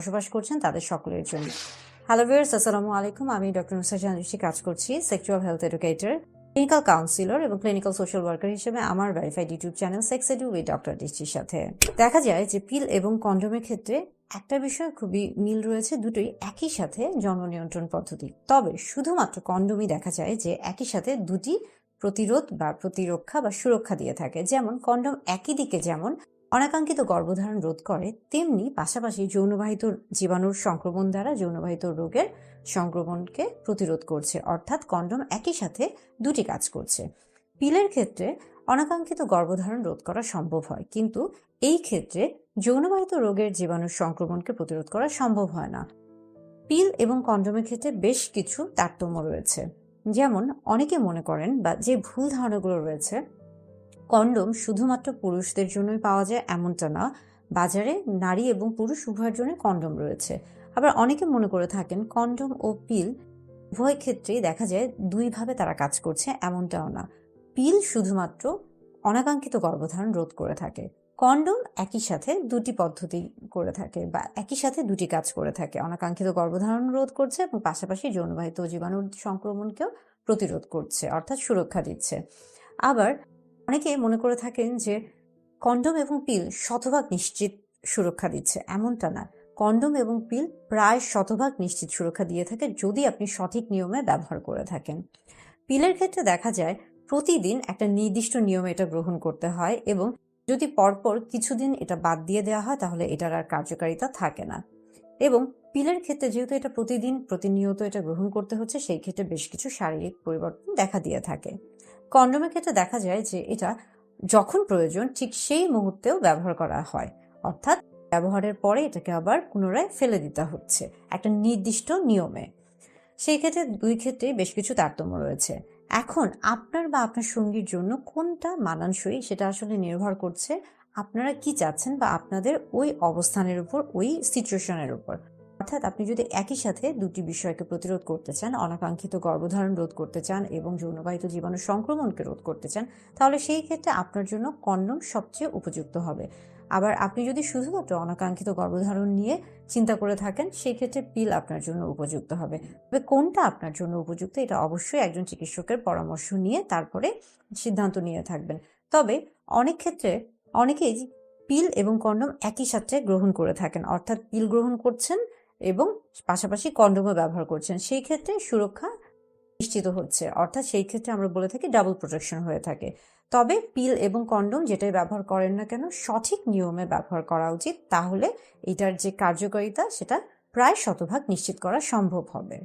বসবাস করছেন তাদের সকলের জন্য। হ্যালো ভিউয়ার্স, আসসালামু আলাইকুম। আমি ডক্টর নুসরাত জাহান দৃষ্টি কাজ করছি sexual health educator, clinical councillor এবং ক্লিনিক্যাল সোশ্যাল ওয়ার্কার হিসেবে আমার verified YouTube channel sex edu with doctor দৃষ্টির সাথে। দেখা যায় যে পিল এবং কন্ডোমের ক্ষেত্রে একটা বিষয় খুবই মিল রয়েছে, দুটোই একই সাথে জন্ম নিয়ন্ত্রণ পদ্ধতি। তবে শুধুমাত্র কন্ডোমই দেখা যায় যে একই সাথে দুটি প্রতিরোধ বা প্রতিরক্ষা বা সুরক্ষা দিয়ে থাকে। যেমন কন্ডোম একই দিকে যেমন অনাকাঙ্ক্ষিত গর্ভধারণ রোধ করে, তেমনি পাশাপাশি যৌনবাহিত জীবাণুর সংক্রমণ দ্বারা যৌনবাহিত রোগের সংক্রমণকে প্রতিরোধ করছে। অর্থাৎ কন্ডোম একই সাথে দুটি কাজ করছে। পিলের ক্ষেত্রে অনাকাঙ্ক্ষিত গর্ভধারণ রোধ করা সম্ভব হয়, কিন্তু এই ক্ষেত্রে যৌনবাহিত রোগের জীবাণুর সংক্রমণকে প্রতিরোধ করা সম্ভব হয় না। পিল এবং কন্ডোমের ক্ষেত্রে বেশ কিছু তারতম্য রয়েছে। যেমন অনেকে মনে করেন বা যে ভুল ধারণাগুলো রয়েছে, কন্ডোম শুধুমাত্র পুরুষদের জন্যই পাওয়া যায় এমনটা না। বাজারে নারী এবং পুরুষ উভয়ের জন্য কন্ডোম রয়েছে। আবার অনেকে মনে করে থাকেন কন্ডোম ও পিল উভয় ক্ষেত্রেই দেখা যায় দুইভাবে তারা কাজ করছে, এমনটাও না। পিল শুধুমাত্র অনাকাঙ্ক্ষিত গর্ভধারণ রোধ করে থাকে, কন্ডোম একই সাথে দুটি পদ্ধতি করে থাকে বা একই সাথে দুটি কাজ করে থাকে। অনাকাঙ্ক্ষিত গর্ভধারণ রোধ করছে এবং পাশাপাশি যৌনবাহিত জীবাণুর সংক্রমণকেও প্রতিরোধ করছে, অর্থাৎ সুরক্ষা দিচ্ছে। আবার অনেকে মনে করে থাকেন যে কন্ডোম এবং পিল শতভাগ নিশ্চিত সুরক্ষা দিচ্ছে, এমনটা না। কন্ডোম এবং পিল প্রায় শতভাগ নিশ্চিত সুরক্ষা দিয়ে থাকে যদি আপনি সঠিক নিয়মে ব্যবহার করে থাকেন। পিলের ক্ষেত্রে দেখা যায় প্রতিদিন একটা নির্দিষ্ট নিয়মে এটা গ্রহণ করতে হয় এবং যদি পরপর কিছুদিন এটা বাদ দিয়ে দেওয়া হয় তাহলে এটার আর কার্যকারিতা থাকে না। এবং পিলের ক্ষেত্রে যেহেতু এটা প্রতিদিন প্রতিনিয়ত এটা গ্রহণ করতে হচ্ছে, সেই ক্ষেত্রে বেশ কিছু শারীরিক পরিবর্তন দেখা দিয়ে থাকে। কন্ডোমের ক্ষেত্রে দেখা যায় যে এটা যখন প্রয়োজন ঠিক সেই মুহূর্তেও ব্যবহার করা হয়, অর্থাৎ ব্যবহারের পরে এটাকে আবার পুনরায় ফেলে দিতে হচ্ছে একটা নির্দিষ্ট নিয়মে। সেই ক্ষেত্রে দুই ক্ষেত্রেই বেশ কিছু তারতম্য রয়েছে। এখন আপনার বা আপনার সঙ্গীর জন্য কোনটা মানানসই সেটা আসলে নির্ভর করছে আপনারা কি চাচ্ছেন বা আপনাদের ওই অবস্থানের উপর, ওই সিচুয়েশনের উপর। অর্থাৎ আপনি যদি একই সাথে দুটি বিষয়কে প্রতিরোধ করতে চান, অনাকাঙ্ক্ষিত গর্ভধারণ রোধ করতে চান এবং যৌনবাহিত জীবাণু সংক্রমণকে রোধ করতে চান, তাহলে সেই ক্ষেত্রে আপনার জন্য কন্ডোম সবচেয়ে উপযুক্ত হবে। আবার আপনি যদি শুধুমাত্র অনাকাঙ্ক্ষিত গর্ভধারণ নিয়ে চিন্তা করে থাকেন, সেই ক্ষেত্রে পিল আপনার জন্য উপযুক্ত হবে। তবে কোনটা আপনার জন্য উপযুক্ত এটা অবশ্যই একজন চিকিৎসকের পরামর্শ নিয়ে তারপরে সিদ্ধান্ত নিয়ে থাকবেন। তবে অনেক ক্ষেত্রে অনেকেই পিল এবং কন্ডোম একই সাথে গ্রহণ করে থাকেন, অর্থাৎ পিল গ্রহণ করছেন এবং পাশাপাশি কন্ডোমও ব্যবহার করছেন। সেই ক্ষেত্রে সুরক্ষা নিশ্চিত হচ্ছে, অর্থাৎ সেই ক্ষেত্রে আমরা বলে থাকি ডাবল প্রোটেকশন হয়ে থাকে। তবে পিল এবং কন্ডোম যেটাই ব্যবহার করেন না কেন সঠিক নিয়মে ব্যবহার করা উচিত, তাহলে এটার যে কার্যকারিতা সেটা প্রায় শতভাগ নিশ্চিত করা সম্ভব হবে।